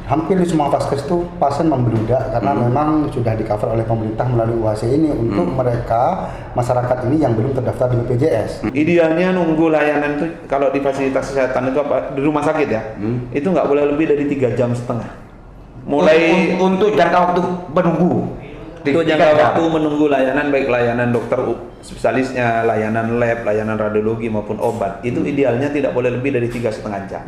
hampir di semua vaskes itu pasien membludak karena memang sudah di-cover oleh pemerintah melalui UHC ini untuk mereka masyarakat ini yang belum terdaftar di BPJS. Idealnya nunggu layanan itu kalau di fasilitas kesehatan itu apa di rumah sakit ya, itu nggak boleh lebih dari 3,5 jam. Mulai untuk jangka waktu menunggu. Itu jangka waktu menunggu layanan, baik layanan dokter spesialisnya, layanan lab, layanan radiologi maupun obat, itu idealnya tidak boleh lebih dari 3,5 jam.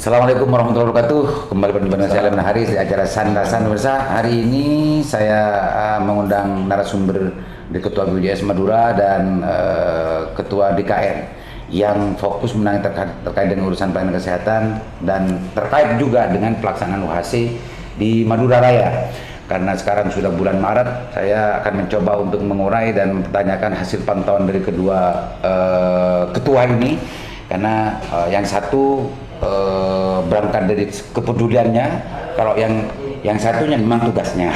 Assalamualaikum warahmatullahi wabarakatuh. Kembali berjumpa saya Alam Hari di acara Sandasan Pemirsa. Hari ini saya mengundang narasumber di Ketua BPJS Madura dan Ketua DKR yang fokus menangani terkait dengan urusan pelayanan kesehatan dan terkait juga dengan pelaksanaan UHC di Madura Raya. Karena sekarang sudah bulan Maret, saya akan mencoba untuk mengurai dan mempertanyakan hasil pantauan dari kedua ketua ini. Karena yang satu berangkat dari kepeduliannya, kalau yang satunya memang tugasnya.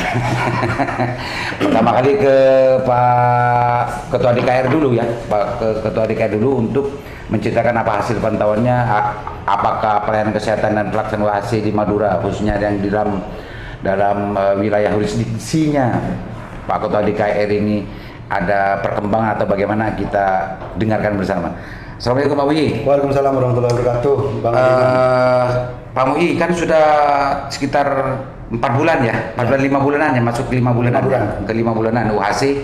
Pertama kali ke Pak Ketua DKR dulu ya, Pak Ketua DKR dulu untuk menceritakan apa hasil pantauannya, apakah pelayanan kesehatan dan pelaksanaan UHC di Madura khususnya yang di dalam wilayah jurisdiksinya Pak Ketua DKR ini ada perkembangan atau bagaimana, kita dengarkan bersama. Assalamualaikum Pak Muhyi. Waalaikumsalam warahmatullahi wabarakatuh. Bang Pak Muhyi kan sudah sekitar 4 bulan ya, 4 bulan 5 bulanan ya, masuk 5 bulanan ke 5 bulanan UHC,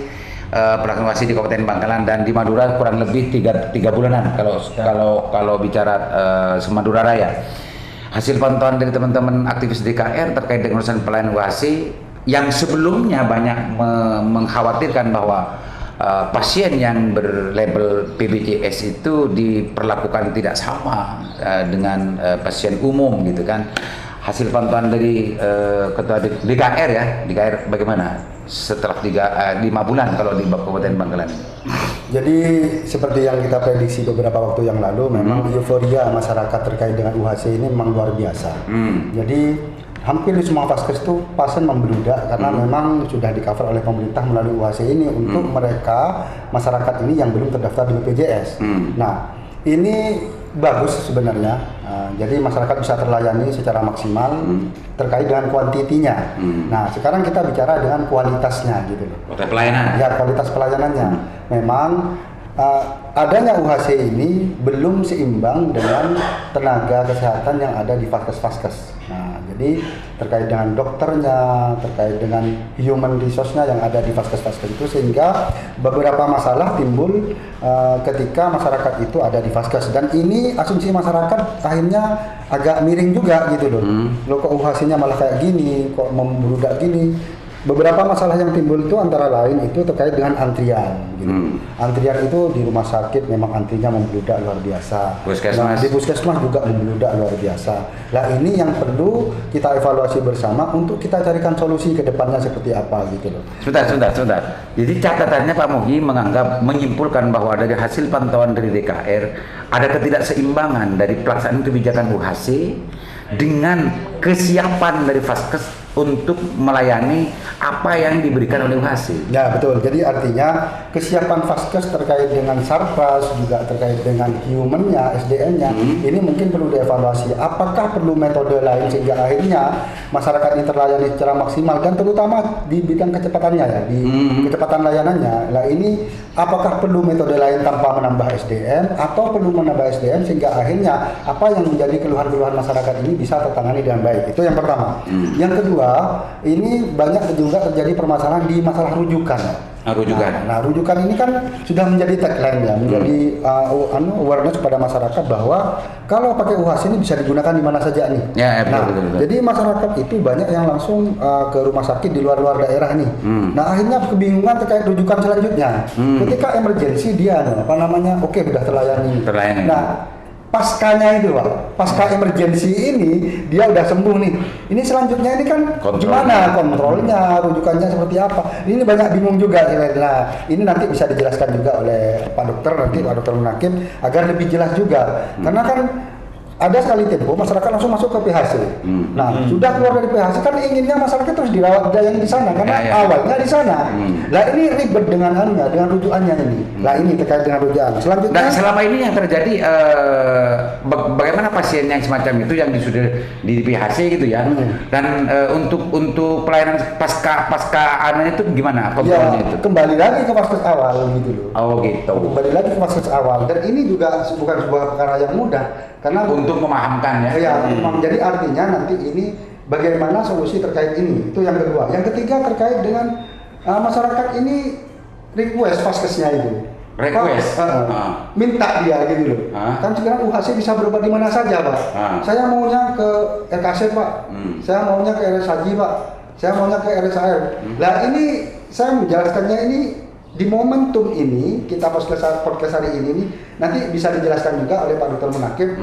pelaksanaan UHC di Kabupaten Bangkalan dan di Madura kurang lebih 3 bulanan kalau bicara Madura Raya. Hasil pantauan dari teman-teman aktivis DKR terkait dengan urusan pelayanan UHC yang sebelumnya banyak mengkhawatirkan bahwa pasien yang berlabel PBJS itu diperlakukan tidak sama dengan pasien umum gitu kan. Hasil pantauan dari Ketua DKR ya, DKR bagaimana setelah 5 bulan kalau di Kabupaten Bangkalan? Jadi seperti yang kita prediksi beberapa waktu yang lalu, memang euforia masyarakat terkait dengan UHC ini memang luar biasa. Jadi hampir di semua vaskes itu pasien membludak karena memang sudah di-cover oleh pemerintah melalui UHC ini untuk mereka masyarakat ini yang belum terdaftar di BPJS. Nah, ini bagus sebenarnya. Jadi masyarakat bisa terlayani secara maksimal terkait dengan kuantitinya. Nah, sekarang kita bicara dengan kualitasnya gitu loh. Kualitas pelayanan. Ya, kualitas pelayanannya. Memang adanya UHC ini belum seimbang dengan tenaga kesehatan yang ada di vaskes-vaskes. Nah, jadi terkait dengan dokternya, terkait dengan human resource-nya yang ada di vaskes-vaskes itu, sehingga beberapa masalah timbul ketika masyarakat itu ada di vaskes. Dan ini asumsi masyarakat akhirnya agak miring juga gitu loh. Loh kok UHC-nya malah kayak gini, kok membludak gini. Beberapa masalah yang timbul itu antara lain itu terkait dengan antrian gitu. Antrian itu di rumah sakit memang antrinya membludak luar biasa. Nah, di puskesmas juga membludak luar biasa. Nah, ini yang perlu kita evaluasi bersama untuk kita carikan solusi ke depannya seperti apa gitu loh. Sebentar. Jadi catatannya Pak Muhyi menyimpulkan bahwa dari hasil pantauan dari DKR ada ketidakseimbangan dari pelaksanaan kebijakan UHC dengan kesiapan dari vaskes untuk melayani apa yang diberikan oleh UHC. Ya betul, jadi artinya kesiapan vaskes terkait dengan sarpras, juga terkait dengan human-nya, SDM-nya, ini mungkin perlu dievaluasi. Apakah perlu metode lain sehingga akhirnya masyarakat ini terlayani secara maksimal, dan terutama di bidang kecepatannya ya, di kecepatan layanannya. Nah ini apakah perlu metode lain tanpa menambah SDM, atau perlu menambah SDM sehingga akhirnya apa yang menjadi keluhan-keluhan masyarakat ini bisa tertangani dengan baik. Itu yang pertama. Yang kedua, ini banyak juga terjadi permasalahan di masalah rujukan. Nah, rujukan ini kan sudah menjadi tagline ya, menjadi awareness pada masyarakat bahwa kalau pakai UHC ini bisa digunakan di mana saja nih. Ya, betul. Jadi masyarakat itu banyak yang langsung ke rumah sakit di luar daerah nih. Nah, akhirnya kebingungan terkait rujukan selanjutnya. Ketika emergensi dia oke udah terlayani. Nah, paskanya itu Pak, pasca emergensi ini dia udah sembuh nih. Ini selanjutnya ini kan gimana kontrolnya, rujukannya seperti apa? Ini banyak bingung juga. Nah, ini nanti bisa dijelaskan juga oleh Pak Dokter, nanti Pak Dokter Munakib agar lebih jelas juga. Karena kan ada sekali tempo masyarakat langsung masuk ke PHC. Nah, sudah keluar dari PHC kan inginnya masyarakat terus dirawat yang di sana karena awalnya di sana. Lah ini ribet dengan dengan rujukannya ini. Lah ini terkait dengan rujukan. Selanjutnya. Dan selama ini yang terjadi bagaimana pasien yang semacam itu yang sudah di PHC gitu ya. Dan untuk pelayanan pasca anunya itu gimana kontrolnya itu? Kembali lagi ke vaskes awal gitu loh. Oh gitu. Kembali lagi ke vaskes awal dan ini juga bukan sebuah perkara yang mudah karena untuk memahamkan ya. Jadi artinya nanti ini bagaimana solusi terkait ini. Itu yang kedua. Yang ketiga terkait dengan masyarakat ini request vaskesnya itu. Request? Minta dia gitu loh. Kan sekarang UHC bisa berobat di mana saja Pak. Saya maunya ke RKC Pak. Saya maunya ke RS Haji Pak. Saya maunya ke RSAR. Lah ini saya menjelaskannya ini di momentum ini kita podcast hari ini nih, nanti bisa dijelaskan juga oleh Pak Dr. Munakib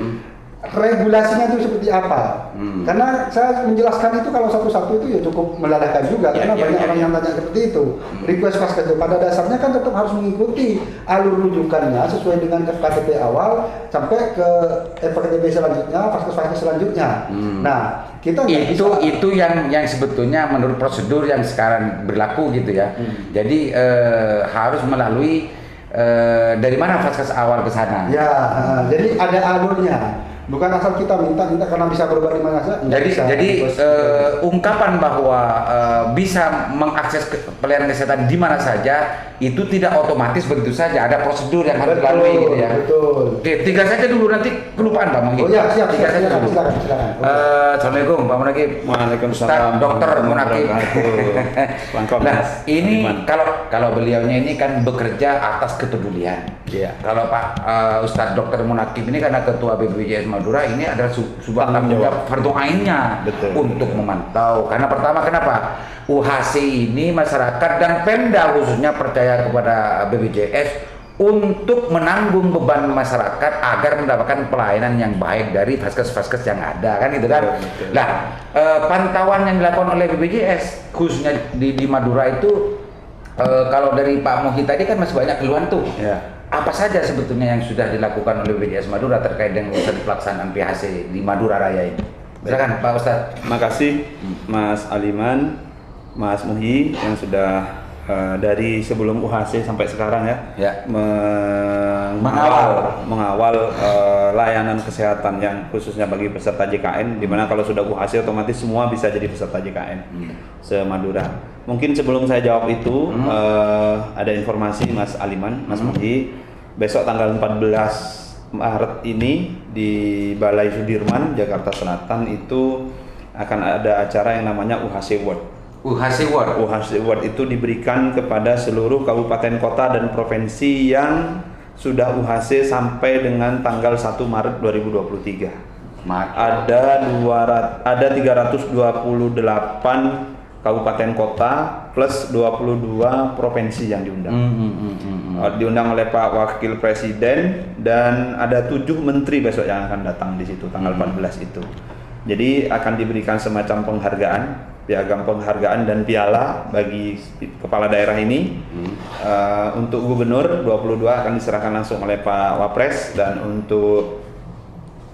regulasinya itu seperti apa. Karena saya menjelaskan itu kalau satu-satu itu ya cukup melelahkan juga karena banyak orang yang tanya seperti itu. Request vaskes itu pada dasarnya kan tetap harus mengikuti alur rujukannya sesuai dengan FKTP awal sampai ke FKTP selanjutnya, vaskes selanjutnya. Nah, kita itu yang sebetulnya menurut prosedur yang sekarang berlaku gitu ya. Jadi harus melalui dari mana vaskes awal ke sana. Ya, jadi ada alurnya. Bukan asal kita minta karena bisa berobat di mana saja. Jadi ungkapan bahwa bisa mengakses pelayanan kesehatan di mana saja itu tidak otomatis begitu saja, ada prosedur yang harus dilalui gitu ya. Betul. Oke, 3 saja dulu nanti kelupaan Pak Munakib. Oh ya, siap. 3 saja dulu. Silakan. Assalamualaikum Pak Munakib. Waalaikumsalam. Dr. Munakib. Nah, ini kalau beliaunya ini kan bekerja atas kepedulian. Iya. Kalau Pak Ustadz Dr. Munakib ini karena ketua BPJS Madura ini adalah sebuah tanggung jawab fardu ainnya untuk memantau. Karena pertama kenapa? UHC ini masyarakat dan Pemda khususnya percaya kepada BPJS untuk menanggung beban masyarakat agar mendapatkan pelayanan yang baik dari vaskes-vaskes yang ada kan gitu kan. Nah, pantauan yang dilakukan oleh BPJS khususnya di Madura itu kalau dari Pak Muhi tadi kan masih banyak keluhan tuh. Ya. Apa saja sebetulnya yang sudah dilakukan oleh BPJS Madura terkait dengan urusan pelaksanaan PHC di Madura Raya ini? Silakan Pak Ustadz. Terima kasih Mas Aliman, Mas Muhi yang sudah dari sebelum UHC sampai sekarang ya. mengawal layanan kesehatan yang khususnya bagi peserta JKN, di mana kalau sudah UHC otomatis semua bisa jadi peserta JKN se-Madura. Mungkin sebelum saya jawab itu ada informasi Mas Aliman, Mas Muhi, besok tanggal 14 Maret ini di Balai Sudirman, Jakarta Selatan itu akan ada acara yang namanya UHC Award. UHC Award itu diberikan kepada seluruh kabupaten kota dan provinsi yang sudah UHC sampai dengan tanggal 1 Maret 2023. Ada 328 kabupaten kota plus 22 provinsi yang diundang. Diundang oleh Pak Wakil Presiden dan ada 7 menteri besok yang akan datang di situ tanggal 14 itu. Jadi akan diberikan semacam penghargaan, piagam penghargaan dan piala bagi kepala daerah ini. Untuk gubernur 22 akan diserahkan langsung oleh Pak Wapres dan untuk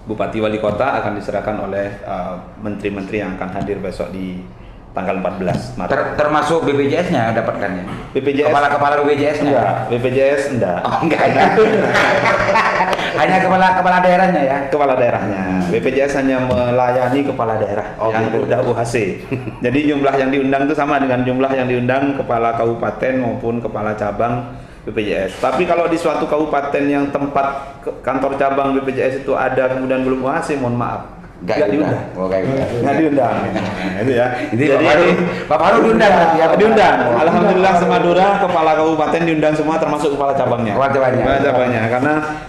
Bupati Wali Kota akan diserahkan oleh menteri-menteri yang akan hadir besok di tanggal 14 Maret. Termasuk BPJS-nya dapatkannya? BPJS Kepala BPJS-nya? Enggak, BPJS enggak. Oh, enggak ya. Hanya kepala daerahnya ya? Kepala daerahnya. BPJS hanya melayani kepala daerah yang sudah UHC. Jadi jumlah yang diundang itu sama dengan jumlah yang diundang kepala kabupaten maupun kepala cabang BPJS. Tapi kalau di suatu kabupaten yang tempat kantor cabang BPJS itu ada kemudian belum UHC, mohon maaf, Nggak diundang. Nggak diundang. Itu ya. Jadi Pak Faru diundang. Diundang. Alhamdulillah se-Madura kepala kabupaten diundang semua termasuk kepala cabangnya. Kepala cabangnya. Karena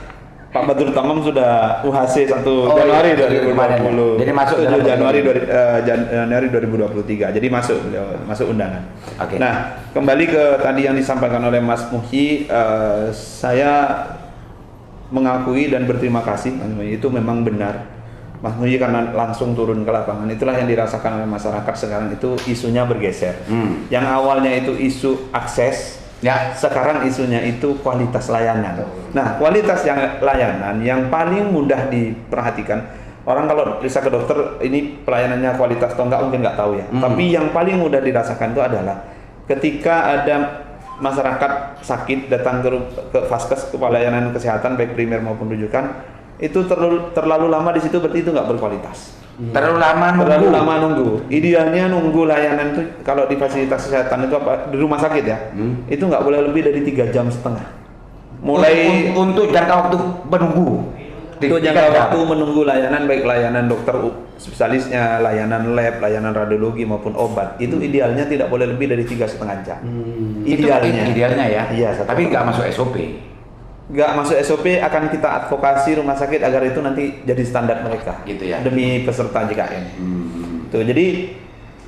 Pak Badrul Tamam sudah UHC 1 Januari 2020. Jadi masuk 7 Januari 2023. Jadi masuk undangan. Okay. Nah, kembali ke tadi yang disampaikan oleh Mas Muhi, saya mengakui dan berterima kasih. Itu memang benar. Mas Muhi karena langsung turun ke lapangan, itulah yang dirasakan oleh masyarakat sekarang itu isunya bergeser. Yang awalnya itu isu akses, ya sekarang isunya itu kualitas layanan. Nah, kualitas layanan yang paling mudah diperhatikan orang kalau bisa ke dokter ini pelayanannya kualitas atau enggak mungkin nggak tahu ya. Tapi yang paling mudah dirasakan itu adalah ketika ada masyarakat sakit datang ke vaskes, ke pelayanan kesehatan baik primer maupun rujukan, itu terlalu lama di situ, berarti itu nggak berkualitas. Terlalu lama nunggu. Idealnya nunggu layanan itu kalau di fasilitas kesehatan itu apa di rumah sakit ya, itu nggak boleh lebih dari 3,5 jam. Mulai untuk jangka waktu menunggu. itu jangka waktu menunggu layanan, baik layanan dokter spesialisnya, layanan lab, layanan radiologi maupun obat, itu idealnya tidak boleh lebih dari 3,5 jam. Idealnya ya. Iya, tapi nggak masuk SOP. Nggak masuk SOP, akan kita advokasi rumah sakit agar itu nanti jadi standar mereka. Gitu ya. Demi peserta JKN. Tuh, jadi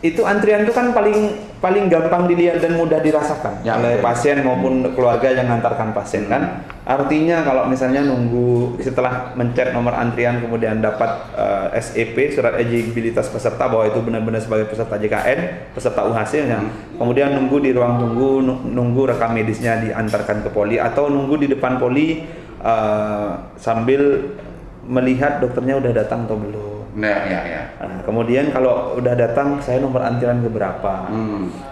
itu antrian itu kan paling gampang dilihat dan mudah dirasakan Ya, oleh betul. pasien maupun keluarga yang mengantarkan pasien kan. Artinya kalau misalnya nunggu setelah mencet nomor antrian kemudian dapat SEP, surat eligibilitas peserta bahwa itu benar-benar sebagai peserta JKN, peserta UHC ya. Kemudian nunggu di ruang tunggu, nunggu rekam medisnya diantarkan ke poli atau nunggu di depan poli sambil melihat dokternya udah datang atau belum. Nah, ya. Nah, kemudian kalau udah datang, saya nomor antrian keberapa.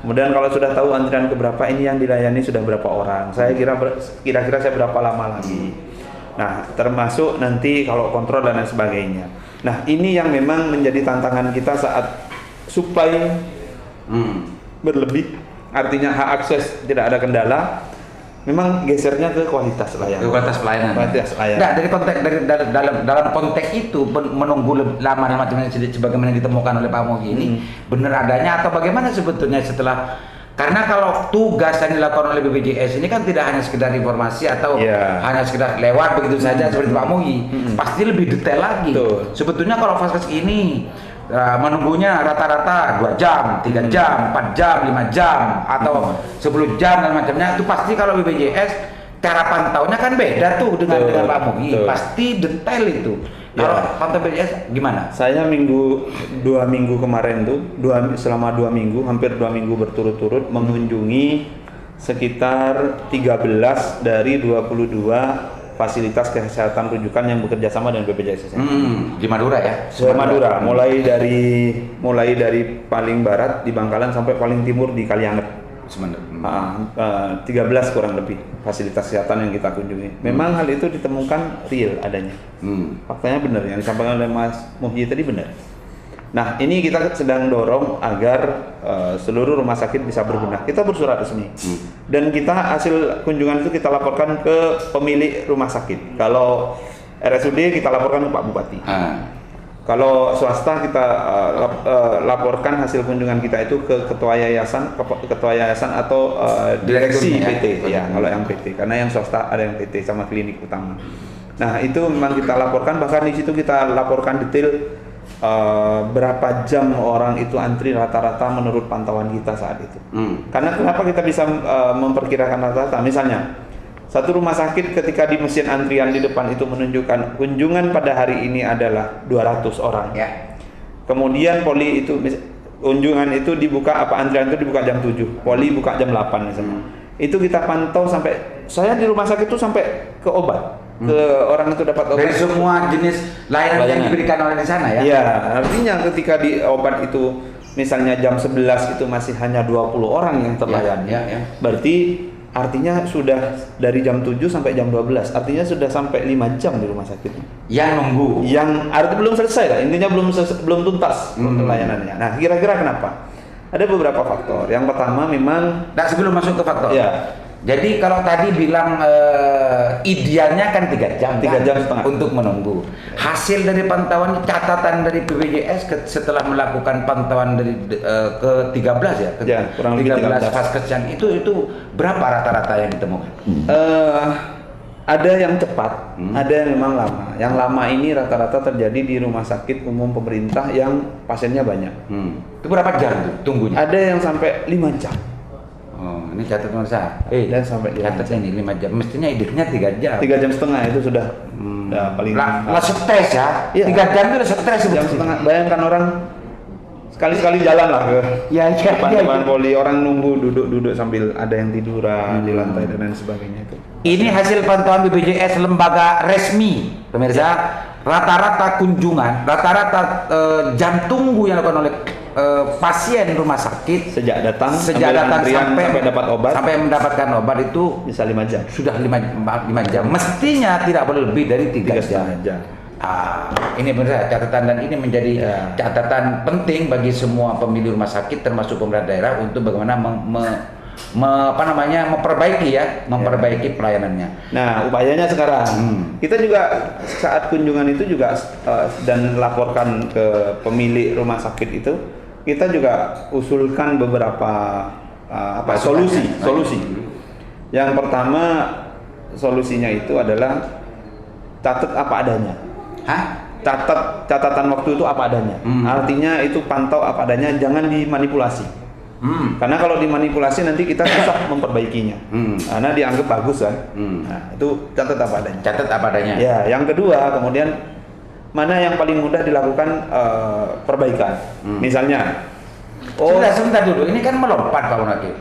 Kemudian kalau sudah tahu antrian keberapa, ini yang dilayani sudah berapa orang. Saya kira-kira saya berapa lama lagi. Nah, termasuk nanti kalau kontrol dan lain sebagainya. Nah, ini yang memang menjadi tantangan kita saat supply berlebih, artinya hak akses tidak ada kendala. Memang gesernya ke kualitas layanan. Kualitas pelayanan. Nah, dalam konteks itu menunggu lama sebagaimana ditemukan oleh Pak Mogi ini benar adanya atau bagaimana sebetulnya setelah, karena kalau tugas yang dilakukan oleh BPJS ini kan tidak hanya sekedar informasi atau hanya sekedar lewat begitu saja seperti Pak Mogi, pasti lebih detail lagi. Betul. Sebetulnya kalau vaskes ini menunggunya rata-rata 2 jam, 3 jam, 4 jam, 5 jam, atau 10 jam dan macamnya, itu pasti kalau BPJS cara pantaunya kan beda tuh dengan Pak Mogi, pasti detail itu. Kalau pantau BPJS gimana? Saya 2 minggu kemarin tuh, selama 2 minggu, hampir 2 minggu berturut-turut mengunjungi sekitar 13 dari 22 fasilitas kesehatan rujukan yang bekerja sama dengan BPJS. Di Madura ya? Madura, mulai dari paling barat di Bangkalan sampai paling timur di Kalianget. 13 kurang lebih fasilitas kesehatan yang kita kunjungi. Memang hal itu ditemukan real adanya. Faktanya benar, yang disampaikan oleh Mas Muhyi tadi benar. Nah, ini kita sedang dorong agar seluruh rumah sakit bisa berbenah. Kita bersurat resmi. Dan kita hasil kunjungan itu kita laporkan ke pemilik rumah sakit. Kalau RSUD kita laporkan ke Pak Bupati. Kalau swasta kita laporkan hasil kunjungan kita itu ke ketua yayasan atau direksi PT ya, kalau yang PT. Karena yang swasta ada yang PT sama klinik utama. Nah, itu memang kita laporkan, bahkan di situ kita laporkan detail berapa jam orang itu antri rata-rata menurut pantauan kita saat itu. Karena kenapa kita bisa memperkirakan rata-rata? Misalnya satu rumah sakit ketika di mesin antrian di depan itu menunjukkan kunjungan pada hari ini adalah 200 orang. Kemudian poli itu kunjungan itu dibuka, antrian itu dibuka jam 7, poli buka jam 8 misalnya. Itu kita pantau sampai, saya di rumah sakit itu sampai ke obat. Ke orang itu dapat obat dari semua jenis layanan yang diberikan oleh di sana ya? Iya, artinya ketika di obat itu misalnya jam 11 itu masih hanya 20 orang yang terlayani. Berarti artinya sudah dari jam 7 sampai jam 12, artinya sudah sampai 5 jam di rumah sakit. Yang nunggu. Yang artinya belum selesai lah, intinya belum tuntas layanannya. Nah, kira-kira kenapa? Ada beberapa faktor. Yang pertama memang. Nah, sebelum masuk ke faktor. Ya. Jadi kalau tadi bilang idealnya kan 3 jam, 3 jam setengah untuk menunggu. Hasil dari pantauan catatan dari BPJS setelah melakukan pantauan dari ke 13 ya, kurang lebih 13 vaskes yang itu berapa rata-rata yang ditemukan? Ada yang cepat, ada yang memang lama. Yang lama ini rata-rata terjadi di rumah sakit umum pemerintah yang pasiennya banyak. Itu berapa jam tuh tunggunya? Ada yang sampai 5 jam. Oh, ini catatan saya. Dan sampai catat ini 5 jam. Mestinya idenya 3 jam. 3 jam setengah itu sudah paling. Lah stres ya. 3 jam itu udah stres. Jam setengah. Bayangkan orang sekali-sekali jalan lah ke depan poli, orang nunggu duduk sambil ada yang tiduran di lantai dan lain sebagainya itu. Ini hasil pantauan BPJS lembaga resmi, pemirsa. rata-rata kunjungan, rata-rata jam tunggu yang dilakukan oleh pasien rumah sakit Sejak datang datang sampai dapat obat sampai mendapatkan obat itu bisa 5 jam. sudah 5 jam. Mestinya tidak boleh lebih dari 3 jam. 3,5 jam. Ini benar catatan, dan ini menjadi Ya. catatan penting bagi semua pemilik rumah sakit termasuk pemerintah daerah untuk bagaimana memperbaiki pelayanannya. Nah, upayanya sekarang kita juga saat kunjungan itu juga dan laporkan ke pemilik rumah sakit itu, kita juga usulkan beberapa solusi. Yang pertama, solusinya itu adalah catat apa adanya. Catatan waktu itu apa adanya. Artinya itu pantau apa adanya, jangan dimanipulasi. Karena kalau dimanipulasi nanti kita susah memperbaikinya. Karena dianggap bagus kan. Nah, itu catat apa adanya. Catat apa adanya. Ya, yang kedua, kemudian mana yang paling mudah dilakukan perbaikan. Misalnya, Sebentar dulu, ini kan melompat Pak Munakib,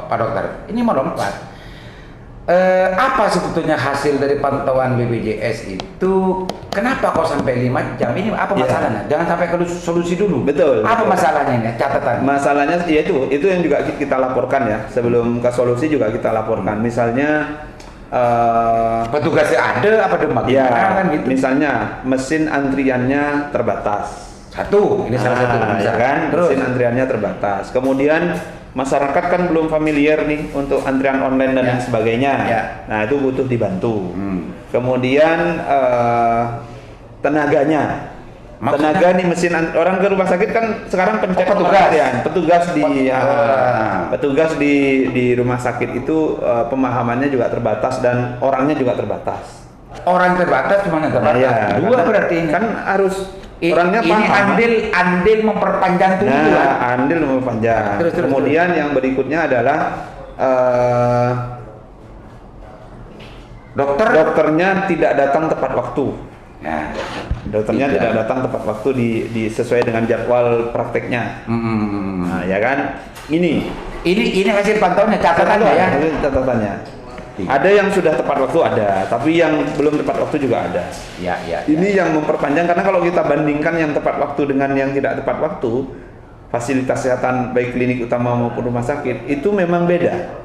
Pak Dokter. Ini melompat. Apa sebetulnya hasil dari pantauan BPJS itu? Kenapa kok sampai 5 jam? Ini apa masalahnya? Jangan sampai ke solusi dulu. Betul. Apa masalahnya ini? Catatan. Masalahnya ya itu yang juga kita laporkan ya. Sebelum ke solusi juga kita laporkan. Misalnya petugasnya ada apa demam? Ya, kan gitu. misalnya mesin antriannya terbatas. Satu, ini salah satu Ya kan? Terus Mesin antriannya terbatas. Kemudian masyarakat kan belum familiar nih untuk antrian online dan lain sebagainya. Ya. Nah, itu butuh dibantu. Kemudian tenaganya. Maksudnya? Tenaga nih mesin orang ke rumah sakit kan sekarang pencet petugas. petugas di rumah sakit itu pemahamannya juga terbatas dan orangnya juga terbatas. orang terbatas cuma yang terbatas. Nah, Dua berarti ini. Kan harus orangnya ini paham. andil memperpanjang tunggu. Andil memperpanjang. Terus, Kemudian yang berikutnya adalah dokternya tidak datang tepat waktu. Nah, Dokternya tidak datang tepat waktu di sesuai dengan jadwal prakteknya. Nah, ya kan? Ini hasil pantauannya, catatannya ya. Catatannya. Ada yang sudah tepat waktu ada, tapi yang belum tepat waktu juga ada. Ya. Ini yang memperpanjang, karena kalau kita bandingkan yang tepat waktu dengan yang tidak tepat waktu, fasilitas kesehatan baik klinik utama maupun rumah sakit itu memang beda.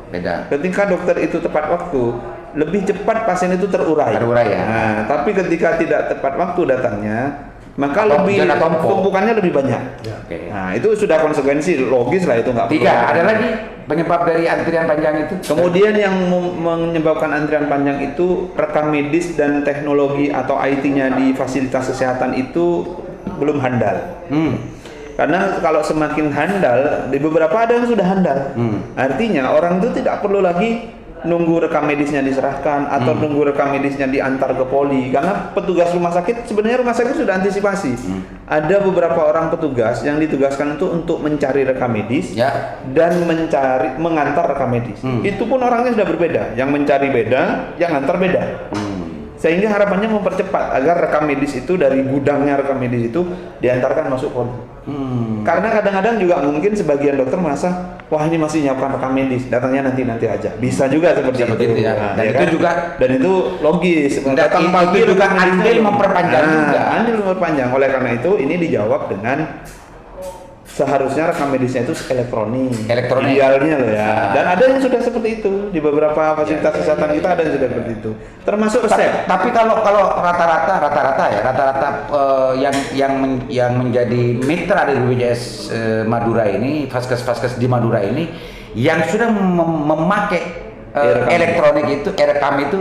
Ketika dokter itu tepat waktu, lebih cepat pasien itu terurai. Ya. Nah, tapi ketika tidak tepat waktu datangnya, maka tumpukannya lebih banyak. Okay. Nah, itu sudah konsekuensi logis lah, itu nggak perlu. Ada lagi penyebab dari antrian panjang itu? Kemudian yang menyebabkan antrian panjang itu rekam medis dan teknologi atau IT-nya di fasilitas kesehatan itu belum handal. Karena kalau semakin handal, di beberapa ada yang sudah handal. Artinya orang itu tidak perlu lagi nunggu rekam medisnya diserahkan atau nunggu rekam medisnya diantar ke poli, karena petugas rumah sakit sebenarnya rumah sakit sudah antisipasi. Ada beberapa orang petugas yang ditugaskan itu untuk mencari rekam medis dan mengantar rekam medis. Itu pun orangnya sudah berbeda, yang mencari beda, yang antar beda. Sehingga harapannya mempercepat agar rekam medis itu dari gudangnya rekam medis itu diantarkan masuk poli. Karena kadang-kadang juga mungkin sebagian dokter merasa, wah ini masih nyiapkan rekam medis, datangnya nanti aja. Bisa juga seperti itu. Ya. Dan itu juga, dan itu logis. Datang pagi juga andil memperpanjang juga. Andil memperpanjang. Oleh karena itu ini dijawab dengan seharusnya rekam medisnya itu elektronik. Idealnya loh ya. Dan ada yang sudah seperti itu di beberapa fasilitas kesehatan kita, ada yang sudah seperti itu. Termasuk resep. Tapi kalau rata-rata yang menjadi mitra dari BPJS Madura ini, vaskes di Madura ini yang sudah memakai elektronik itu, rekam itu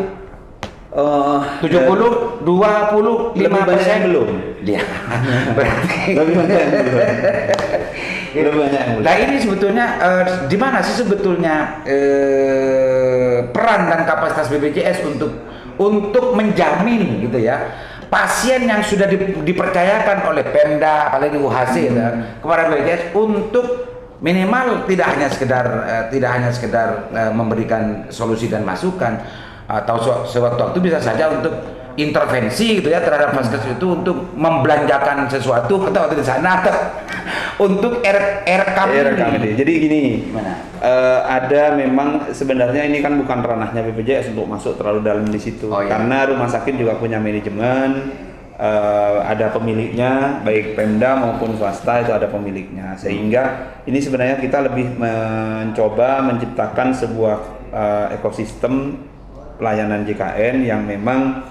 70, 20, 5% belum. Dia. Berarti Lebih banyak yang belum. Nah ini sebetulnya di mana sih sebetulnya peran dan kapasitas BPJS untuk menjamin gitu ya pasien yang sudah dipercayakan oleh Pemda apalagi UHC kepada BPJS untuk minimal tidak hanya sekedar memberikan solusi dan masukan atau sewaktu-waktu bisa saja untuk intervensi gitu ya terhadap vaskes itu untuk membelanjakan sesuatu atau di sana atau untuk rekam ini. Jadi gini, ada memang sebenarnya ini kan bukan ranahnya BPJS untuk masuk terlalu dalam di situ, karena rumah sakit juga punya manajemen, ada pemiliknya, baik Pemda maupun swasta itu ada pemiliknya. Sehingga ini sebenarnya kita lebih mencoba menciptakan sebuah ekosistem pelayanan JKN yang memang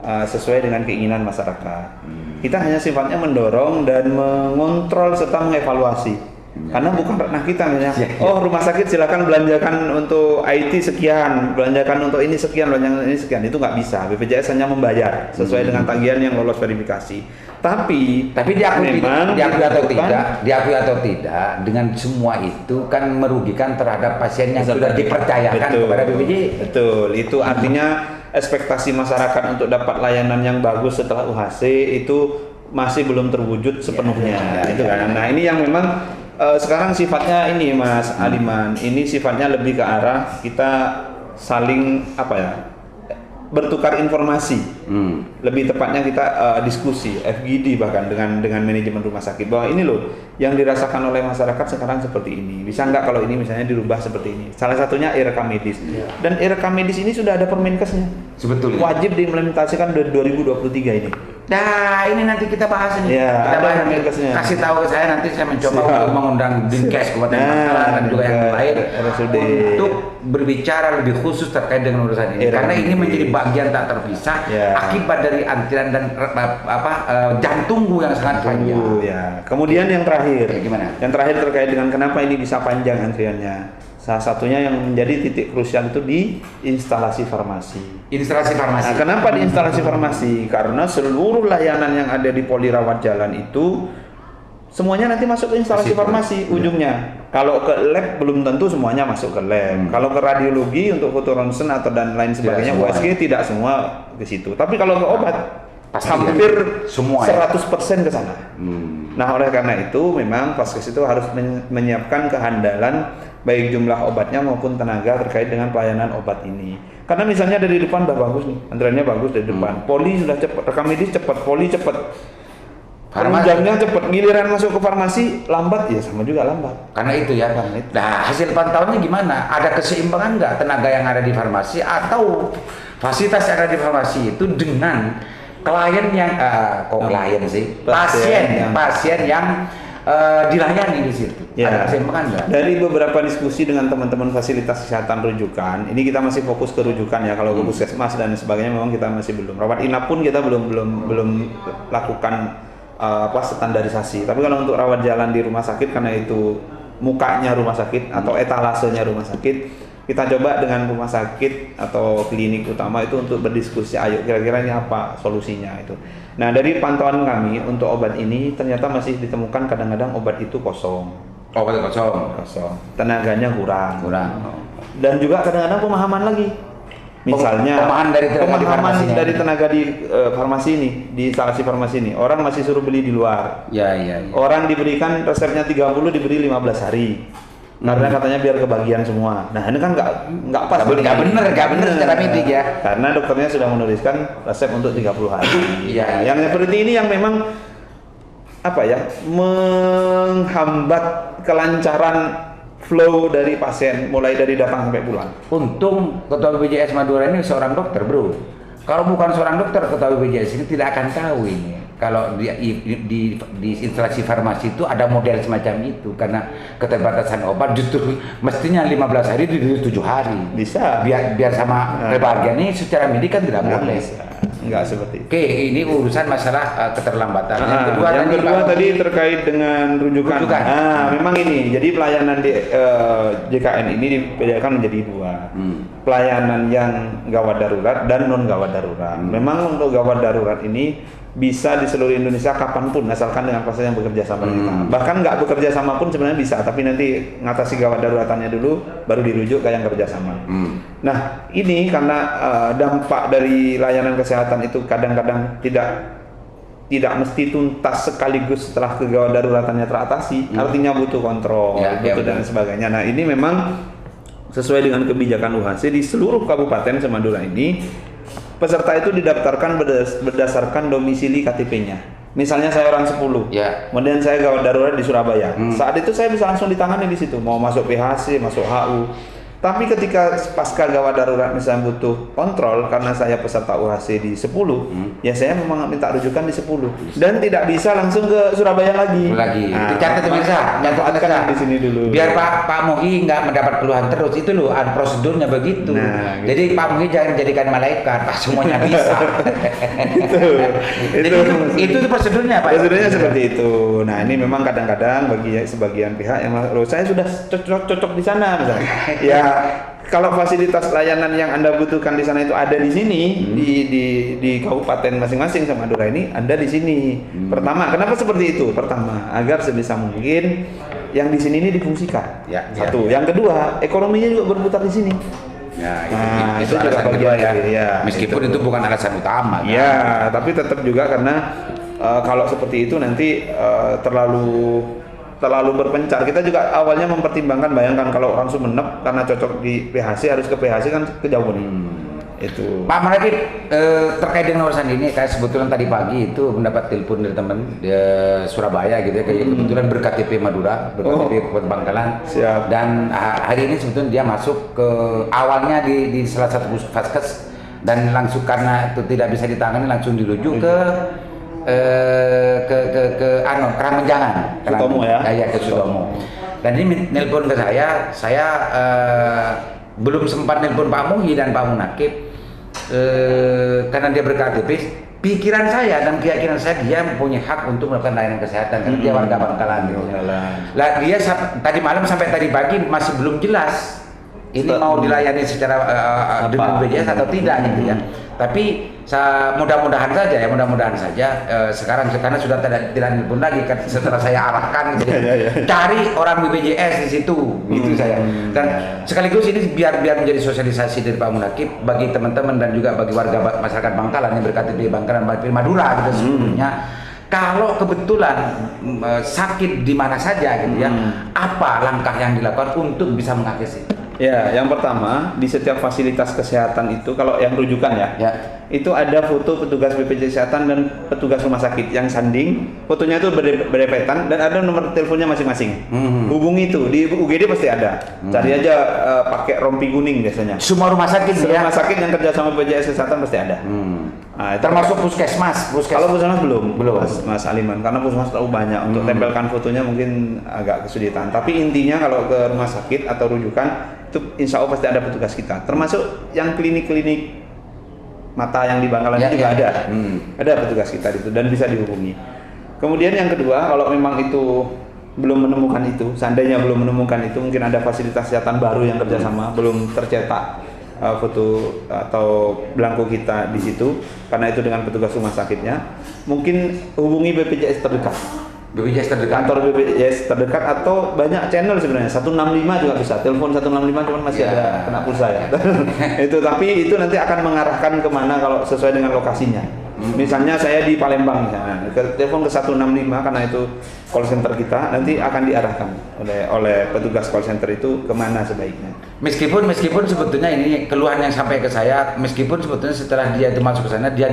sesuai dengan keinginan masyarakat. Kita hanya sifatnya mendorong dan mengontrol serta mengevaluasi. Karena bukan ranah kita misalnya, oh rumah sakit silakan belanjakan untuk IT sekian, belanjakan untuk ini sekian, belanjakan ini sekian, itu nggak bisa. BPJS hanya membayar sesuai dengan tagihan yang lolos verifikasi. Tapi diakui atau tidak, dengan semua itu kan merugikan terhadap pasien yang sudah dipercayakan kepada BPJS. Betul, itu artinya ekspektasi masyarakat untuk dapat layanan yang bagus setelah UHC itu masih belum terwujud sepenuhnya. Nah ini yang memang sekarang sifatnya ini Mas Aliman, ini sifatnya lebih ke arah kita saling bertukar informasi. Lebih tepatnya kita diskusi FGD bahkan dengan manajemen rumah sakit bahwa ini loh yang dirasakan oleh masyarakat sekarang seperti ini. Bisa nggak kalau ini misalnya dirubah seperti ini? Salah satunya e-rekam medis. Dan e-rekam medis ini sudah ada Permenkesnya. Sebetulnya. Wajib diimplementasikan dari 2023 ini. Nah, ini nanti kita bahas ini. Ya, kita ada bahas Permenkesnya. Kasih tahu ke saya, nanti saya mencoba untuk mengundang Dinkes Kabupaten Bangkalan dan juga yang lain RSUD untuk berbicara lebih khusus terkait dengan urusan ini. Karena ini menjadi bagian tak terpisah akibat dari antrian dan jam tunggu yang sangat panjang. Ya. Kemudian yang terakhir, gimana? Yang terakhir terkait dengan kenapa ini bisa panjang antriannya. Salah satunya yang menjadi titik krusial itu di instalasi farmasi. Instalasi farmasi. Nah, kenapa di instalasi farmasi? Karena seluruh layanan yang ada di poli rawat jalan itu semuanya nanti masuk ke instalasi farmasi ujungnya. Kalau ke lab belum tentu semuanya masuk ke lab. Kalau ke radiologi untuk foto ronsen atau dan lain sebagainya USG tidak semua ke situ. Tapi kalau ke obat hampir semua 100% ke sana. Nah, oleh karena itu memang Vaskes itu harus menyiapkan kehandalan baik jumlah obatnya maupun tenaga terkait dengan pelayanan obat ini. Karena misalnya dari depan udah bagus nih, antriannya bagus dari depan. Poli sudah cepat, rekam medis cepat, poli cepat. Jamnya cepat, giliran masuk ke farmasi lambat, ya sama juga lambat. Karena itu ya. Nah, hasil pantauannya gimana? Ada keseimbangan nggak tenaga yang ada di farmasi atau fasilitas yang ada di farmasi itu dengan klien yang pasien yang dilayani di situ. Ada keseimbangan nggak? Dari beberapa diskusi dengan teman-teman fasilitas kesehatan rujukan, ini kita masih fokus ke rujukan ya. Kalau ke puskesmas dan sebagainya memang kita masih belum. Rawat inap pun kita belum lakukan standarisasi. Tapi kalau untuk rawat jalan di rumah sakit, karena itu mukanya rumah sakit atau etalasenya rumah sakit, kita coba dengan rumah sakit atau klinik utama itu untuk berdiskusi, ayo kira-kira ini apa solusinya itu. Nah, dari pantauan kami untuk obat ini ternyata masih ditemukan kadang-kadang obat itu kosong. Obat kosong. Tenaganya kurang. Dan juga kadang-kadang pemahaman lagi. Misalnya pemahaman dari tenaga di farmasi ini, di instalasi farmasi ini, orang masih suruh beli di luar. Ya. Orang diberikan resepnya 30 diberi 15 hari. Karena katanya biar kebagian semua. Nah, ini kan nggak pas. Nggak bener secara medik ya. Karena dokternya sudah menuliskan resep untuk 30 hari. Iya. Yang seperti ini yang memang menghambat kelancaran flow dari pasien mulai dari datang sampai pulang. Untung Ketua BPJS Madura ini seorang dokter, Bro. Kalau bukan seorang dokter, Ketua BPJS ini tidak akan tahu ini. Kalau di instalasi farmasi itu ada model semacam itu, karena keterbatasan obat justru mestinya 15 hari di 7 hari. Bisa. Biar sama kebahagiaan ini secara medik kan tidak boleh. Enggak seperti itu. Oke, ini urusan masalah keterlambatan. Yang kedua tadi terkait dengan rujukan. Nah, memang ini. Jadi pelayanan di JKN ini dibedakan menjadi dua. Pelayanan yang gawat darurat dan non gawat darurat. Memang untuk gawat darurat ini bisa di seluruh Indonesia kapanpun asalkan dengan pasien yang bekerja sama kita. Bahkan nggak bekerja sama pun sebenarnya bisa, tapi nanti ngatasi gawat daruratannya dulu baru dirujuk ke yang kerja sama. Nah, ini karena dampak dari layanan kesehatan itu kadang-kadang tidak mesti tuntas sekaligus setelah kegawat daruratannya teratasi, artinya butuh kontrol, dan sebagainya. Nah, ini memang sesuai dengan kebijakan UHC di seluruh kabupaten Semadura ini, peserta itu didaftarkan berdasarkan domisili KTP-nya. Misalnya saya orang 10, kemudian saya gawat darurat di Surabaya. Saat itu saya bisa langsung ditangani di situ. Mau masuk PHC, masuk HU. Tapi ketika pasca gawat darurat misalnya butuh kontrol karena saya peserta UHC di 10, ya saya memang minta rujukan di 10 dan tidak bisa langsung ke Surabaya lagi. Dicatat bisa, catatkan di sini dulu. Biar Pak Muhi nggak mendapat keluhan terus itu loh, ada prosedurnya begitu. Nah, gitu. Jadi Pak Muhi jangan jadikan malaikat, Pak semuanya bisa. itu prosedurnya Pak. Prosedurnya seperti itu. Nah ini memang kadang-kadang bagi sebagian pihak yang saya sudah cocok di sana misalnya. Ya kalau fasilitas layanan yang Anda butuhkan di sana itu ada di sini di kabupaten masing-masing sama Madura ini ada di sini. Pertama, kenapa seperti itu? Pertama, agar sebisa mungkin yang di sini ini difungsikan. Satu. Yang kedua, ekonominya juga berputar di sini. Itu juga bagian ya. Meskipun itu bukan alasan utama. Ya, tapi tetap juga karena kalau seperti itu nanti terlalu berpencar. Kita juga awalnya mempertimbangkan, bayangkan kalau orang Sumeneb karena cocok di PHC harus ke PHC kan kejauhan. Itu. Pak Marakit, terkait dengan urusan ini, kayak sebetulnya tadi pagi itu mendapat telepon dari teman di Surabaya gitu ya, kayak kebetulan berKTP Madura, berKTP Bangkalan. Siap. Dan hari ini sebetulnya dia masuk ke awalnya di salah satu vaskes dan langsung karena itu tidak bisa ditangani langsung dirujuk ke Keramenjangan, Sutomo ya? Ke Sutomo. Dan ini nelpon ke saya belum sempat nelpon Pak Muhi dan Pak Munakib karena dia berKTP. Pikiran saya dan keyakinan saya dia mempunyai hak untuk melakukan layanan kesehatan karena dia warga Bangkalan. Lah dia tadi malam sampai tadi pagi masih belum jelas ini mau dilayani secara dengan BPJS atau tidak gitu ya. Tapi mudah-mudahan saja sekarang karena sudah tidak nelpon lagi kan setelah saya arahkan gitu, cari orang BPJS di situ gitu saya. Dan sekaligus ini biar menjadi sosialisasi dari Pak Munakib bagi teman-teman dan juga bagi warga masyarakat Bangkalan yang berKTP Bangkalan Madura gitu sebetulnya. Kalau kebetulan sakit di mana saja gitu ya, apa langkah yang dilakukan untuk bisa mengakses itu? Ya, yang pertama di setiap fasilitas kesehatan itu kalau yang rujukan ya, itu ada foto petugas BPJS Kesehatan dan petugas rumah sakit yang sanding, fotonya itu berdepetan dan ada nomor teleponnya masing-masing. Hubungi itu di UGD pasti ada. Cari aja pakai rompi kuning biasanya. Semua rumah sakit rumah sakit yang kerja sama BPJS Kesehatan pasti ada. Nah, termasuk puskesmas. Kalau puskesmas belum. Mas Aliman, karena puskesmas terlalu banyak untuk tempelkan fotonya mungkin agak kesulitan. Tapi intinya kalau ke rumah sakit atau rujukan itu insya Allah pasti ada petugas kita. Termasuk yang klinik-klinik mata yang di Bangkalan juga ada. Ada petugas kita itu dan bisa dihubungi. Kemudian yang kedua, kalau memang itu belum menemukan itu, seandainya belum menemukan itu, mungkin ada fasilitas kesehatan baru yang kerjasama, belum tercetak foto atau belangko kita di situ, karena itu dengan petugas rumah sakitnya, mungkin hubungi BPJS terdekat. Kantor BPJS terdekat atau banyak channel sebenarnya, 165 juga bisa, telepon 165 cuman masih ada kena pulsa ya. Itu tapi itu nanti akan mengarahkan kemana kalau sesuai dengan lokasinya. Misalnya saya di Palembang misalnya, telepon ke 165 karena itu call center kita, nanti akan diarahkan oleh petugas call center itu kemana sebaiknya. Meskipun sebetulnya ini keluhan yang sampai ke saya, meskipun sebetulnya setelah dia itu masuk ke sana, dia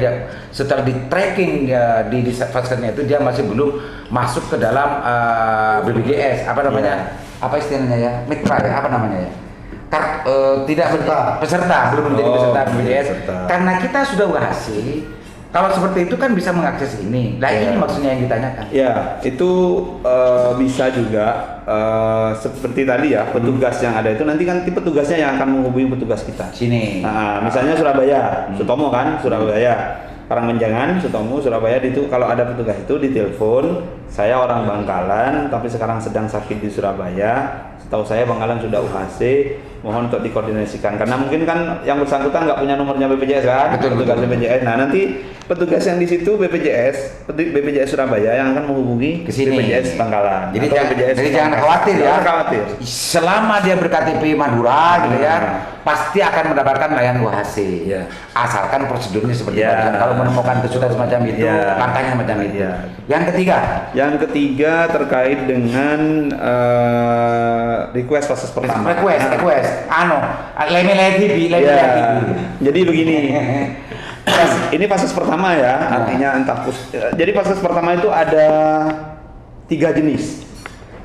setelah di tracking di vaskesnya itu dia masih belum masuk ke dalam BPJS, apa namanya? Apa istilahnya ya? Mitra ya, apa namanya ya? Tidak peserta, belum menjadi peserta BPJS. Karena kita sudah UHC. Kalau seperti itu kan bisa mengakses ini. Nah ini maksudnya yang ditanyakan. Ya, itu bisa juga seperti tadi ya, petugas yang ada itu nanti kan petugasnya yang akan menghubungi petugas kita. Sini. Nah, misalnya Surabaya, Sutomo kan, Surabaya. Karangmenjangan, Sutomo, Surabaya itu kalau ada petugas itu ditelepon, saya orang Bangkalan tapi sekarang sedang sakit di Surabaya. Setahu saya Bangkalan sudah UHC, mohon untuk dikoordinasikan karena mungkin kan yang bersangkutan nggak punya nomornya BPJS kan, petugas BPJS. Nah nanti petugas yang di situ BPJS Surabaya yang akan menghubungi BPJS Bangkalan. Jadi jangan khawatir ya. Selama dia berKTP Madura gitu ya, pasti akan mendapatkan layanan UHC. Asalkan prosedurnya seperti itu. Kalau menemukan kesulitan semacam itu, langkahnya semacam itu. Yang ketiga terkait dengan request fase pertama. Request. Jadi begini. Ini fase pertama ya, artinya jadi fase pertama itu ada 3 jenis.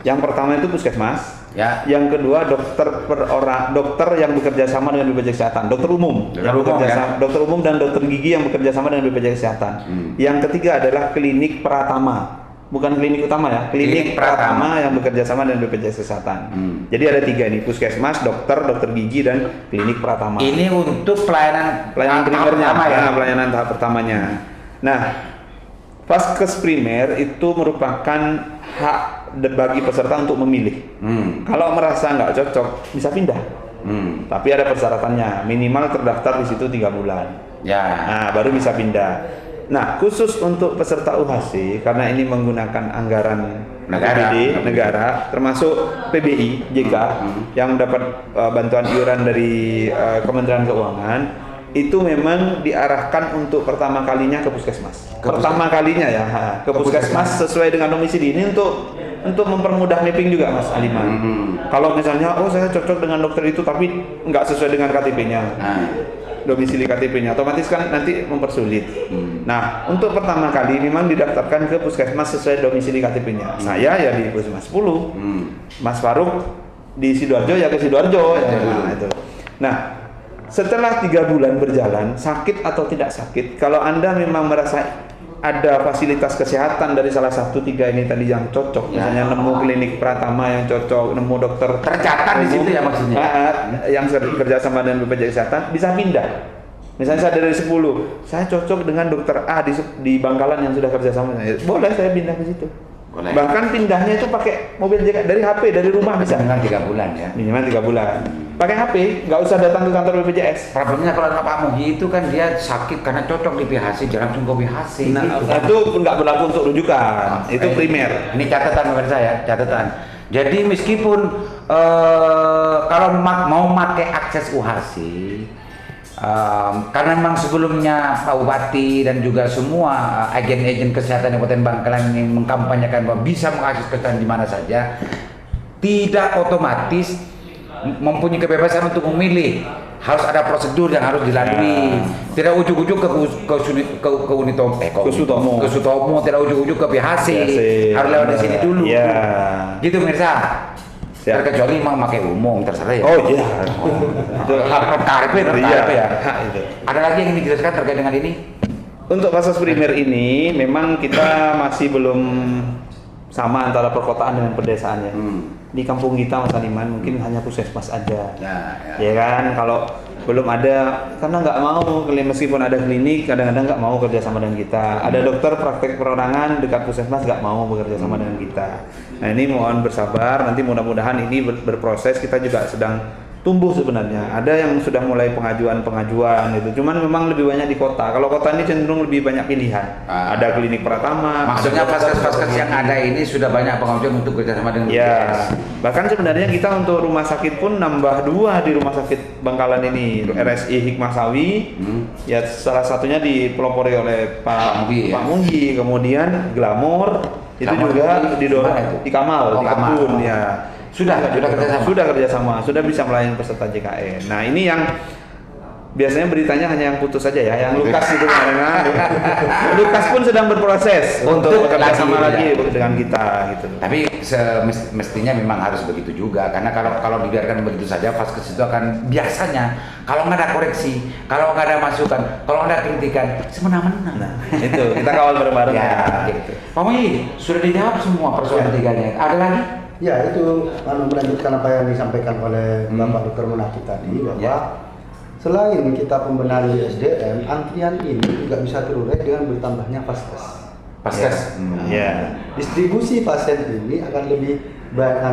Yang pertama itu puskesmas, Ya. Yang kedua dokter yang bekerja sama dengan BPJS Kesehatan, dokter umum dokter umum dan dokter gigi yang bekerja sama dengan BPJS Kesehatan. Yang ketiga adalah klinik Pratama. Bukan klinik utama ya, klinik Pratama yang bekerja sama dengan BPJS Kesehatan. Jadi ada 3 nih, puskesmas, dokter gigi, dan klinik Pratama. Ini untuk pelayanan primernya, ya? Pelayanan tahap pertamanya. Nah, Vaskes primer itu merupakan hak bagi peserta untuk memilih. Kalau merasa nggak cocok, bisa pindah. Tapi ada persyaratannya, minimal terdaftar di situ 3 bulan. Ya. Nah, baru bisa pindah. Nah, khusus untuk peserta UHC, karena ini menggunakan anggaran negara, termasuk PBI, JK, yang mendapat bantuan iuran dari Kementerian Keuangan, itu memang diarahkan untuk pertama kalinya ke puskesmas. Pertama kalinya ya, ke puskesmas sesuai dengan domisili. Ini untuk mempermudah mapping juga, Mas Aliman. Kalau misalnya, saya cocok dengan dokter itu tapi nggak sesuai dengan KTP-nya. Domisili KTP-nya, otomatis kan nanti mempersulit. Nah, untuk pertama kali memang didaftarkan ke puskesmas sesuai domisili KTP-nya. Saya ya di Puskesmas 10, Mas Faruk di Sidoarjo ya ke Sidoarjo. Nah, setelah 3 bulan berjalan, sakit atau tidak sakit, kalau Anda memang merasa ada fasilitas kesehatan dari salah satu 3 ini tadi yang cocok, misalnya nemu klinik Pratama yang cocok, nemu dokter tercatat di situ ya maksudnya. Yang kerja sama dengan BPJS Kesehatan, bisa pindah. Misalnya saya dari 10, saya cocok dengan dokter A di Bangkalan yang sudah kerja sama, boleh saya pindah ke situ. Boleh. Bahkan pindahnya itu pakai mobil JK dari HP, dari rumah bisa. Minimal 3 bulan ya. Minimal 3 bulan. Pakai HP, nggak usah datang ke kantor BPJS. Problemnya kalau Pak Mugi itu kan dia sakit karena cocok di PHC, jangan langsung ke PHC. Nah, gitu. itu nggak berlaku untuk rujukan. Itu primer. Ini catatan pemirsa ya, catatan. Jadi meskipun kalau mau pakai akses UHC, karena memang sebelumnya Pak Bupati dan juga semua agen-agen kesehatan Kabupaten Bangkalan ini mengkampanyekan bahwa bisa mengakses kesehatan di mana saja, tidak otomatis mempunyai kebebasan untuk memilih. Harus ada prosedur yang harus dilalui. Tidak ujuk-ujuk ke Unitomo, ke Sutomo, tidak ujuk-ujuk ke PHC. Harus lewat di sini dulu. Gitu pemirsa. Terkecuali memang pakai umum terserah ya. Oh iya. Itu hak KRP ya. Ada lagi yang ingin dijelaskan terkait dengan ini? Untuk Vaskes primer ini memang kita masih belum sama antara perkotaan dengan pedesaannya. Di kampung kita Mas Aliman mungkin hanya puskesmas aja. Ya kan, kalau belum ada, karena nggak mau, meskipun ada klinik kadang-kadang nggak mau kerja sama dengan kita. Ada dokter praktek perorangan dekat puskesmas nggak mau bekerja sama dengan kita. Nah, ini mohon bersabar, nanti mudah-mudahan ini berproses. Kita juga sedang tumbuh sebenarnya. Ada yang sudah mulai pengajuan gitu. Cuman memang lebih banyak di kota. Kalau kota ini cenderung lebih banyak pilihan. Ada klinik Pratama. Maksudnya vaskes yang ada ini sudah banyak pengajuan untuk kerjasama dengan BPJS. Bahkan sebenarnya kita untuk rumah sakit pun nambah 2 di rumah sakit Bangkalan ini. RSI Hikmah Sawi. Ya salah satunya dipelopori oleh Pak Mugi. Kemudian Glamor itu juga di Kamal, di Kebun ya. Sudah kerjasama, sudah bisa melayani peserta JKN. Nah, ini yang biasanya beritanya hanya yang putus saja ya, yang lukas itu karena lukas pun sedang berproses untuk kerjasama lagi dengan kita gitu. Tapi semestinya memang harus begitu juga, karena kalau dibiarkan begitu saja, vaskes itu akan biasanya kalau nggak ada koreksi, kalau nggak ada masukan, kalau nggak ada kritikan, semena-mena. Nah, itu kita kawal bareng-bareng ya. Gitu. Pak Mugi, sudah dijawab semua persoalan tiganya. Ada lagi? Ya, itu melanjutkan apa yang disampaikan oleh Bapak Dr. Munafik tadi, bahwa selain kita pembenahan di SDM, antrian ini juga bisa terurai dengan bertambahnya vaskes. Distribusi pasien ini akan lebih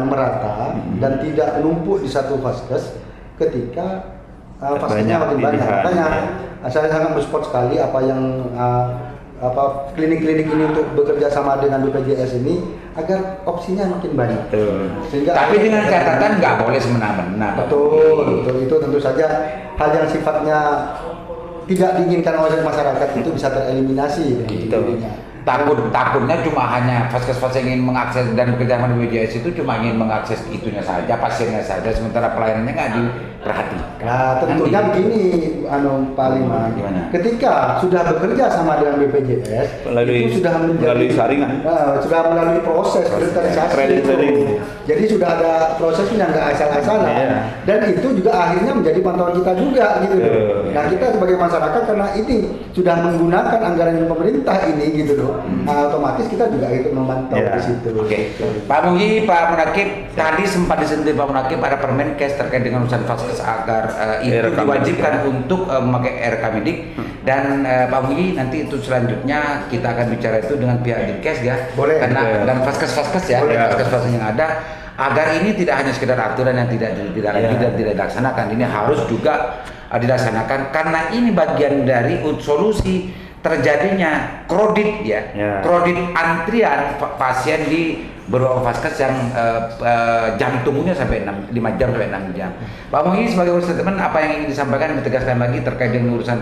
merata dan tidak menumpuk di satu vaskes ketika vaskesnya makin banyak. Makanya saya sangat bersupport sekali apa yang klinik-klinik ini untuk bekerja sama dengan BPJS ini agar opsinya makin banyak. Tapi dengan catatan nggak boleh semena-mena. Betul. Itu tentu saja hal yang sifatnya tidak diinginkan oleh masyarakat itu bisa tereliminasi. takutnya cuma hanya vaskes ingin mengakses dan bekerja sama di BPJS itu cuma ingin mengakses itunya saja, pasiennya saja, sementara pelayanannya nggak diperhatikan. Nah, tentunya begini, Pak Liman. Gimana? Ketika sudah bekerja sama dengan BPJS, itu sudah melalui saringan. Sudah melalui proses kriterisasi. Jadi sudah ada prosesnya, nggak asal-asalan. Iya. Dan itu juga akhirnya menjadi pantauan kita juga, gitu loh. Nah, kita sebagai masyarakat karena ini sudah menggunakan anggaran pemerintah ini, gitu loh. Nah, otomatis kita juga ikut memantau di situ. Oke. Pak Mugi, Pak Munakib, tadi sempat disentuh Pak Munakib ada Permenkes terkait dengan urusan vaskes agar itu diwajibkan untuk memakai RK-Medik dan Pak Mugi nanti itu selanjutnya kita akan bicara itu dengan pihak Dinkes ya. Boleh. Karena dan vaskes-vaskes ya, vaskes-vaskes yang ada agar ini tidak hanya sekedar aturan yang tidak dilaksanakan, ini harus juga dilaksanakan karena ini bagian dari solusi terjadinya kredit kredit antrian pasien di beberapa vaskes yang jam tunggunya sampai 5 jam sampai 6 jam. Pak Mugi sebagai statement apa yang ingin disampaikan ditegaskan lagi terkait dengan urusan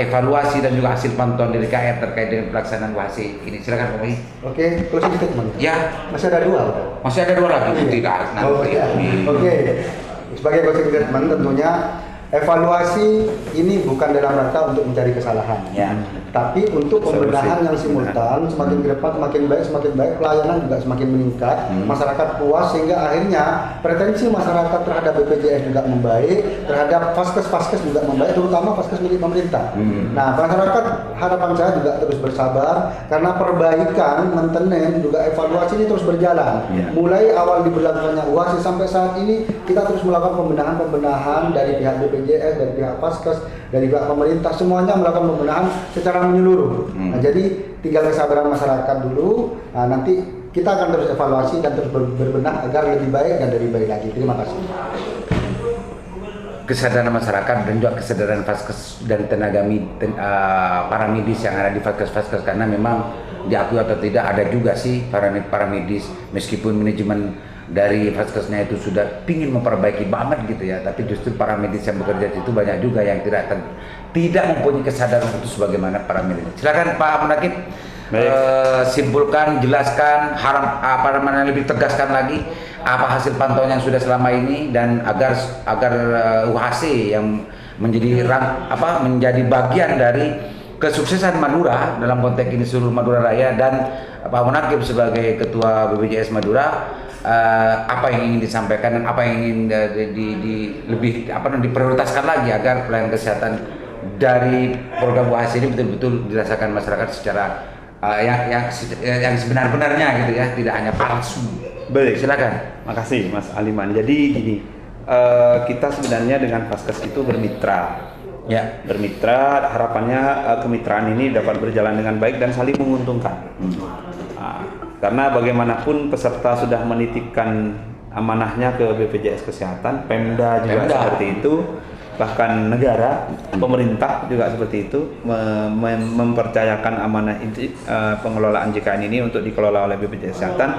evaluasi dan juga hasil pantauan dari KR terkait dengan pelaksanaan UHC ini. Silakan Pak Mugi. Oke, closing statement. Ya, Masih ada 2. masih ada 2 lagi. Tidak nanti. Ya. Oke. Sebagai closing statement tentunya evaluasi ini bukan dalam rangka untuk mencari kesalahan, tapi untuk pembenahan yang simultan. Semakin ke depan semakin baik, pelayanan juga semakin meningkat, masyarakat puas sehingga akhirnya pretensi masyarakat terhadap BPJS juga membaik, terhadap vaskes juga membaik, terutama vaskes milik pemerintah. Nah, masyarakat harapan saya juga terus bersabar karena perbaikan, maintenance juga evaluasi ini terus berjalan. Mulai awal diberlakukannya UHC sampai saat ini kita terus melakukan pembenahan dari pihak BPJS, dari pihak vaskes, dari pihak pemerintah, semuanya melakukan pembenahan secara menyeluruh. Nah, jadi tinggal kesabaran masyarakat dulu. Nah, nanti kita akan terus evaluasi dan terus berbenah agar lebih baik dan lebih baik lagi. Terima kasih. Kesadaran masyarakat dan juga kesadaran vaskes dan tenaga para medis yang ada di vaskes karena memang diakui atau tidak ada juga sih para medis meskipun manajemen dari vaskesnya itu sudah pingin memperbaiki banget gitu ya, tapi justru para medis yang bekerja di situ banyak juga yang tidak mempunyai kesadaran itu sebagaimana para medis. Silakan Pak Munakib, simpulkan, jelaskan, lebih tegaskan lagi apa hasil pantauan yang sudah selama ini dan agar UHC yang menjadi bagian dari kesuksesan Madura dalam konteks ini seluruh Madura Raya dan Pak Munakib sebagai Ketua BPJS Madura. Apa yang ingin disampaikan dan apa yang ingin diprioritaskan lagi agar pelayanan kesehatan dari program UHC ini betul-betul dirasakan masyarakat secara yang sebenar-benarnya gitu ya, tidak hanya palsu. Baik, silakan. Makasih Mas Aliman. Jadi gini, kita sebenarnya dengan vaskes itu bermitra. Bermitra, harapannya kemitraan ini dapat berjalan dengan baik dan saling menguntungkan. Karena bagaimanapun peserta sudah menitipkan amanahnya ke BPJS Kesehatan, Pemda juga seperti itu, bahkan negara, pemerintah juga seperti itu, mempercayakan amanah pengelolaan JKN ini untuk dikelola oleh BPJS Kesehatan.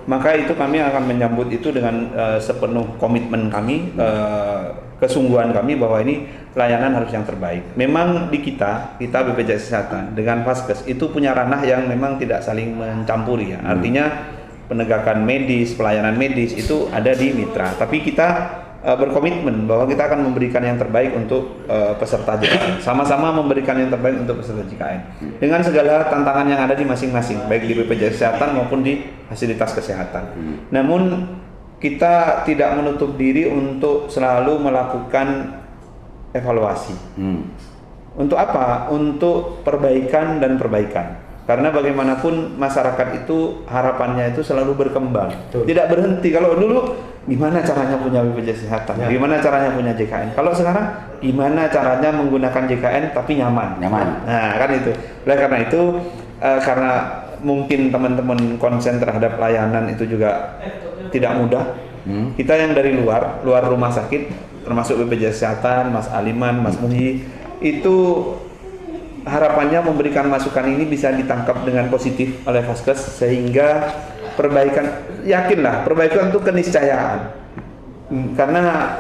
Maka itu kami akan menyambut itu dengan sepenuh komitmen kami, kesungguhan kami bahwa ini layanan harus yang terbaik. Memang di kita BPJS Kesehatan dengan vaskes itu punya ranah yang memang tidak saling mencampuri ya. Artinya penegakan medis, pelayanan medis itu ada di mitra. Tapi kita berkomitmen bahwa kita akan memberikan yang terbaik untuk peserta JKN. Sama-sama memberikan yang terbaik untuk peserta JKN. Dengan segala tantangan yang ada di masing-masing, baik di BPJS Kesehatan maupun di fasilitas kesehatan. Namun kita tidak menutup diri untuk selalu melakukan evaluasi. Untuk apa? Untuk perbaikan dan perbaikan. Karena bagaimanapun masyarakat itu harapannya itu selalu berkembang. Tidak berhenti. Kalau dulu gimana caranya punya BPJS Kesehatan? Gimana caranya punya JKN? Kalau sekarang gimana caranya menggunakan JKN tapi nyaman? Nah, kan itu. Oleh karena itu karena mungkin teman-teman konsen terhadap layanan itu juga tidak mudah. Kita yang dari luar rumah sakit, termasuk BPJS Kesehatan, Mas Aliman, Mas Mugi, itu harapannya memberikan masukan ini bisa ditangkap dengan positif oleh vaskes sehingga perbaikan, yakinlah perbaikan itu keniscayaan. Karena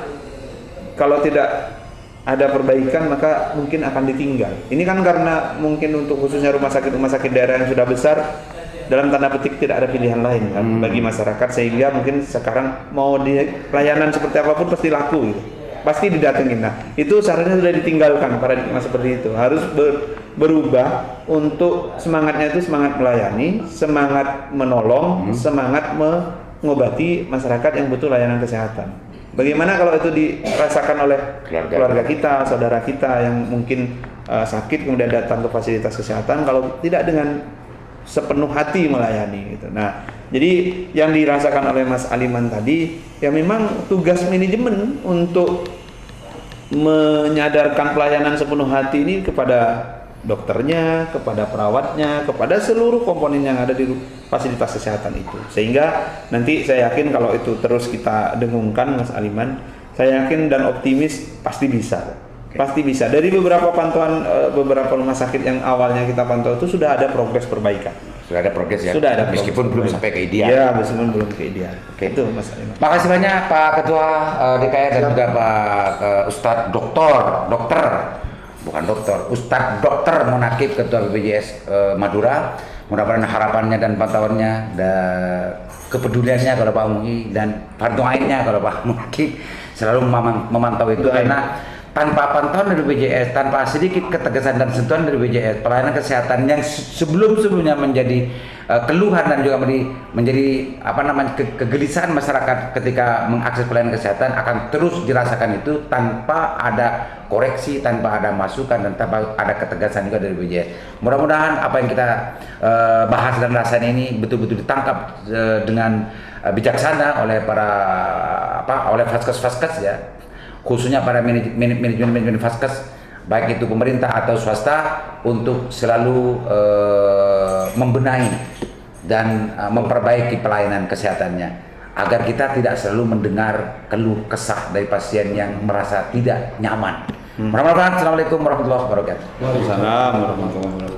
kalau tidak ada perbaikan maka mungkin akan ditinggal. Ini kan karena mungkin untuk khususnya rumah sakit daerah yang sudah besar, dalam tanda petik tidak ada pilihan lain kan bagi masyarakat, sehingga mungkin sekarang mau di layanan seperti apapun pasti laku gitu. Pasti didatengin. Nah, itu seharusnya sudah ditinggalkan paradigma seperti itu. Harus berubah untuk semangatnya itu semangat melayani, semangat menolong, semangat mengobati masyarakat yang butuh layanan kesehatan. Bagaimana kalau itu dirasakan oleh keluarga kita, saudara kita yang mungkin sakit kemudian datang ke fasilitas kesehatan, kalau tidak dengan sepenuh hati melayani gitu. Nah, jadi yang dirasakan oleh Mas Aliman tadi, ya memang tugas manajemen untuk menyadarkan pelayanan sepenuh hati ini kepada dokternya, kepada perawatnya, kepada seluruh komponen yang ada di fasilitas kesehatan itu. Sehingga nanti saya yakin kalau itu terus kita dengungkan, Mas Aliman, saya yakin dan optimis pasti bisa. Pasti bisa. Dari beberapa pantauan beberapa rumah sakit yang awalnya kita pantau itu sudah ada progres perbaikan. Sudah ada progres ya. Sudah ada meskipun belum sampai ke ideal. Ya, meskipun belum ke ideal. Oke. Itu Mas Aliman. Makasih banyak Pak Ketua DKR dan juga Pak Ustadz Ustadz Dokter Monakib Ketua BPJS Madura. Mudah-mudahan harapannya dan pantauannya dan kepeduliannya kalau Pak Mugi dan bantu airnya kalau Pak Mugi selalu memantau itu, karena tanpa pantauan dari BPJS, tanpa sedikit ketegasan dan sentuhan dari BPJS, pelayanan kesehatan yang sebelumnya menjadi keluhan dan juga menjadi kegelisahan masyarakat ketika mengakses pelayanan kesehatan akan terus dirasakan itu tanpa ada koreksi, tanpa ada masukan dan tanpa ada ketegasan juga dari BPJS. Mudah-mudahan apa yang kita bahas dan rasain ini betul-betul ditangkap dengan bijaksana oleh oleh vaskes-vaskes ya, khususnya para manajemen vaskes, baik itu pemerintah atau swasta, untuk selalu membenahi dan memperbaiki pelayanan kesehatannya, agar kita tidak selalu mendengar keluh kesah dari pasien yang merasa tidak nyaman. Mudah-mudahan. Assalamualaikum warahmatullahi wabarakatuh. Waalaikumsalam warahmatullahi wabarakatuh.